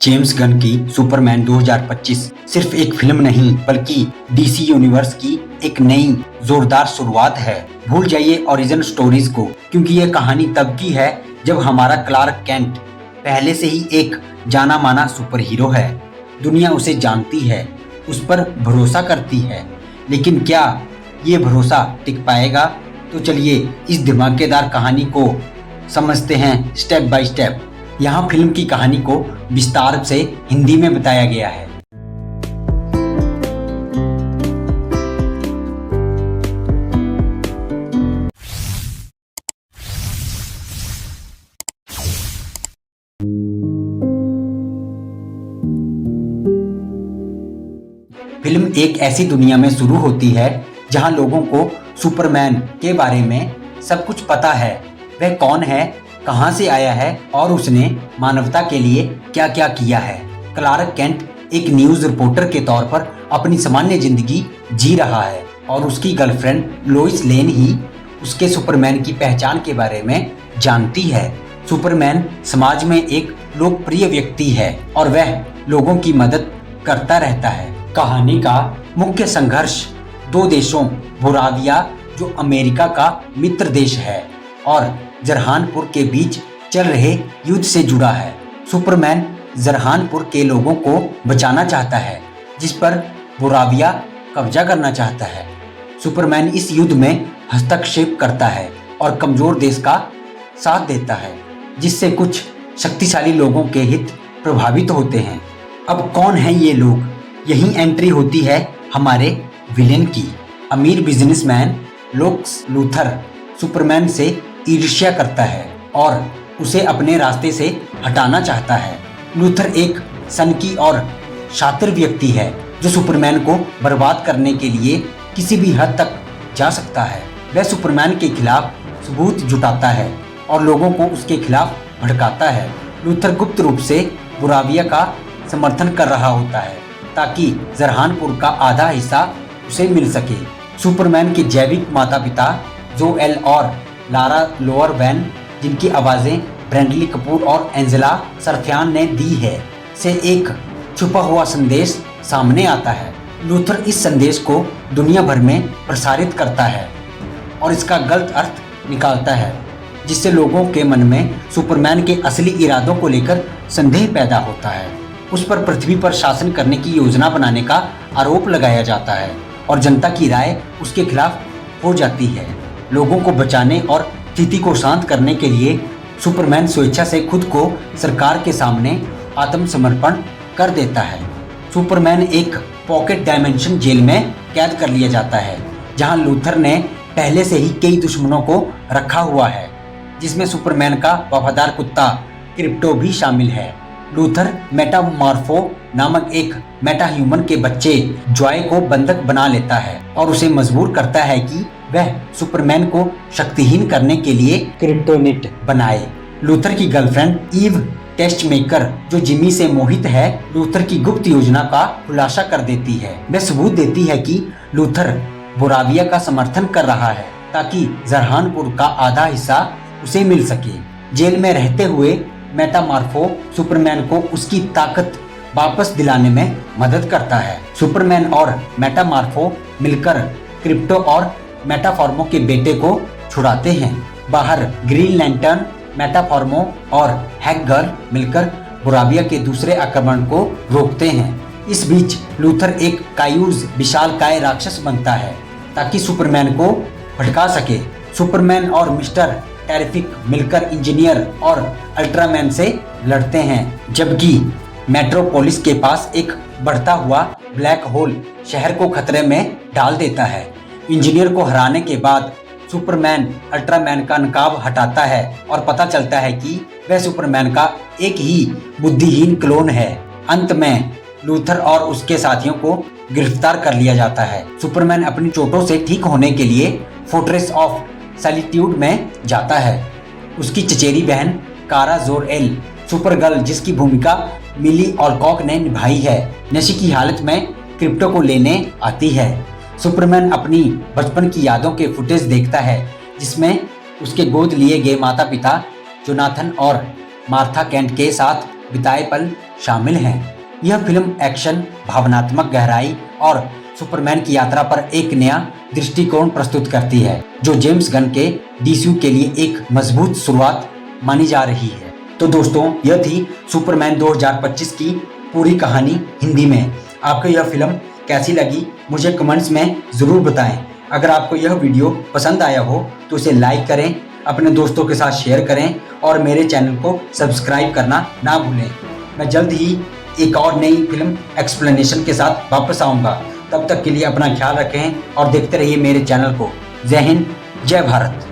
James Gunn की Superman 2025 सिर्फ एक फिल्म नहीं बल्कि डीसी यूनिवर्स की एक नई जोरदार शुरुआत है। भूल जाइए ओरिजिन स्टोरीज को, क्योंकि ये कहानी तब की है जब हमारा क्लार्क केंट पहले से ही एक जाना माना सुपर हीरो है। दुनिया उसे जानती है, उस पर भरोसा करती है, लेकिन क्या ये भरोसा टिक पाएगा? तो चलिए इस धमाकेदार कहानी को समझते हैं स्टेप बाय स्टेप। यहाँ फिल्म की कहानी को विस्तार से हिंदी में बताया गया है। फिल्म एक ऐसी दुनिया में शुरू होती है जहां लोगों को सुपरमैन के बारे में सब कुछ पता है। वह कौन है, कहां से आया है और उसने मानवता के लिए क्या क्या किया है। क्लार्क केंट एक न्यूज रिपोर्टर के तौर पर अपनी सामान्य जिंदगी जी रहा है और उसकी गर्लफ्रेंड लोइस लेन ही उसके सुपरमैन की पहचान के बारे में जानती है। सुपरमैन समाज में एक लोकप्रिय व्यक्ति है और वह लोगों की मदद करता रहता है। कहानी का मुख्य संघर्ष दो देशों बोराविया, जो अमेरिका का मित्र देश है, और जरहानपुर के बीच चल रहे युद्ध से जुड़ा है। सुपरमैन जरहानपुर के लोगों को बचाना चाहता है, जिस पर बोराविया कब्जा करना चाहता है। सुपरमैन इस युद्ध में हस्तक्षेप करता है और कमजोर देश का साथ देता है, जिससे कुछ शक्तिशाली लोगों के हित प्रभावित होते हैं। अब कौन है ये लोग? यही एंट्री होती है हमारे विलेन की। अमीर बिजनेसमैन लेक्स लूथर सुपरमैन से ईर्ष्या करता है और उसे अपने रास्ते से हटाना चाहता है। लूथर एक सनकी और शातिर व्यक्ति है जो सुपरमैन को बर्बाद करने के लिए किसी भी हद तक जा सकता है। वह सुपरमैन के खिलाफ सबूत जुटाता है और लोगों को उसके खिलाफ भड़काता है। लूथर गुप्त रूप से बोराविया का समर्थन कर रहा होता है ताकि जरहानपुर का आधा हिस्सा उसे मिल सके। सुपरमैन के जैविक माता पिता जोएल और लारा लोअर वैन, जिनकी आवाज़ें ब्रैडली कपूर और एंजेला सरफियान ने दी है, से एक छुपा हुआ संदेश सामने आता है। लूथर इस संदेश को दुनिया भर में प्रसारित करता है और इसका गलत अर्थ निकालता है, जिससे लोगों के मन में सुपरमैन के असली इरादों को लेकर संदेह पैदा होता है। उस पर पृथ्वी पर शासन करने की योजना बनाने का आरोप लगाया जाता है और जनता की राय उसके खिलाफ हो जाती है। लोगों को बचाने और स्थिति को शांत करने के लिए सुपरमैन स्वेच्छा से खुद को सरकार के सामने आत्मसमर्पण कर देता है। सुपरमैन एक पॉकेट डायमेंशन जेल में कैद कर लिया जाता है, जहां लूथर ने पहले से ही कई दुश्मनों को रखा हुआ है, जिसमें सुपरमैन का वफादार कुत्ता क्रिप्टो भी शामिल है। लूथर मेटामॉर्फो नामक एक मेटा ह्यूमन के बच्चे जॉय को बंधक बना लेता है और उसे मजबूर करता है कि वह सुपरमैन को शक्तिहीन करने के लिए क्रिप्टोनिट बनाए। लूथर की गर्लफ्रेंड ईव टेस्टमेकर, जो जिमी से मोहित है, लूथर की गुप्त योजना का खुलासा कर देती है। वह सबूत देती है कि लूथर बोराविया का समर्थन कर रहा है ताकि जरहानपुर का आधा हिस्सा उसे मिल सके। जेल में रहते हुए मेटामॉर्फो सुपरमैन को उसकी ताकत वापस दिलाने में मदद करता है। सुपरमैन और मेटामॉर्फो मिलकर क्रिप्टो और मेटाफॉर्मो के बेटे को छुड़ाते हैं। बाहर ग्रीन लैंटर्न, मेटाफॉर्मो और हैक गर्ल मिलकर बोराविया के दूसरे आक्रमण को रोकते हैं। इस बीच लूथर एक कायूज विशालकाय राक्षस बनता है ताकि सुपरमैन को भड़का सके। सुपरमैन और मिस्टर टेरिफिक मिलकर इंजीनियर और अल्ट्रामैन से लड़ते हैं, जबकि मेट्रोपोलिस के पास एक बढ़ता हुआ ब्लैक होल शहर को खतरे में डाल देता है। इंजीनियर को हराने के बाद सुपरमैन अल्ट्रामैन का नकाब हटाता है और पता चलता है कि वह सुपरमैन का एक ही बुद्धिहीन क्लोन है। अंत में लूथर और उसके साथियों को गिरफ्तार कर लिया जाता है। सुपरमैन अपनी चोटों से ठीक होने के लिए फोर्ट्रेस ऑफ सॉलिट्यूड में जाता है। उसकी चचेरी बहन कारा जोर-एल, सुपरगर्ल, जिसकी भूमिका मिली ऑलकॉक ने निभाई है, नशे की हालत में क्रिप्टो को लेने आती है। सुपरमैन अपनी बचपन की यादों के फुटेज देखता है, जिसमें उसके गोद लिए गए माता पिता जोनाथन और मार्था केंट के साथ बिताए पल शामिल हैं। यह फिल्म एक्शन, भावनात्मक गहराई और सुपरमैन की यात्रा पर एक नया दृष्टिकोण प्रस्तुत करती है, जो जेम्स गन के डीसीयू के लिए एक मजबूत शुरुआत मानी जा रही है। तो दोस्तों, यह थी सुपरमैन 2025 की पूरी कहानी हिंदी में। आपको यह फिल्म कैसी लगी मुझे कमेंट्स में ज़रूर बताएं। अगर आपको यह वीडियो पसंद आया हो तो इसे लाइक करें, अपने दोस्तों के साथ शेयर करें और मेरे चैनल को सब्सक्राइब करना ना भूलें। मैं जल्द ही एक और नई फिल्म एक्सप्लेनेशन के साथ वापस आऊँगा। तब तक के लिए अपना ख्याल रखें और देखते रहिए मेरे चैनल को। जय हिंद, जय भारत।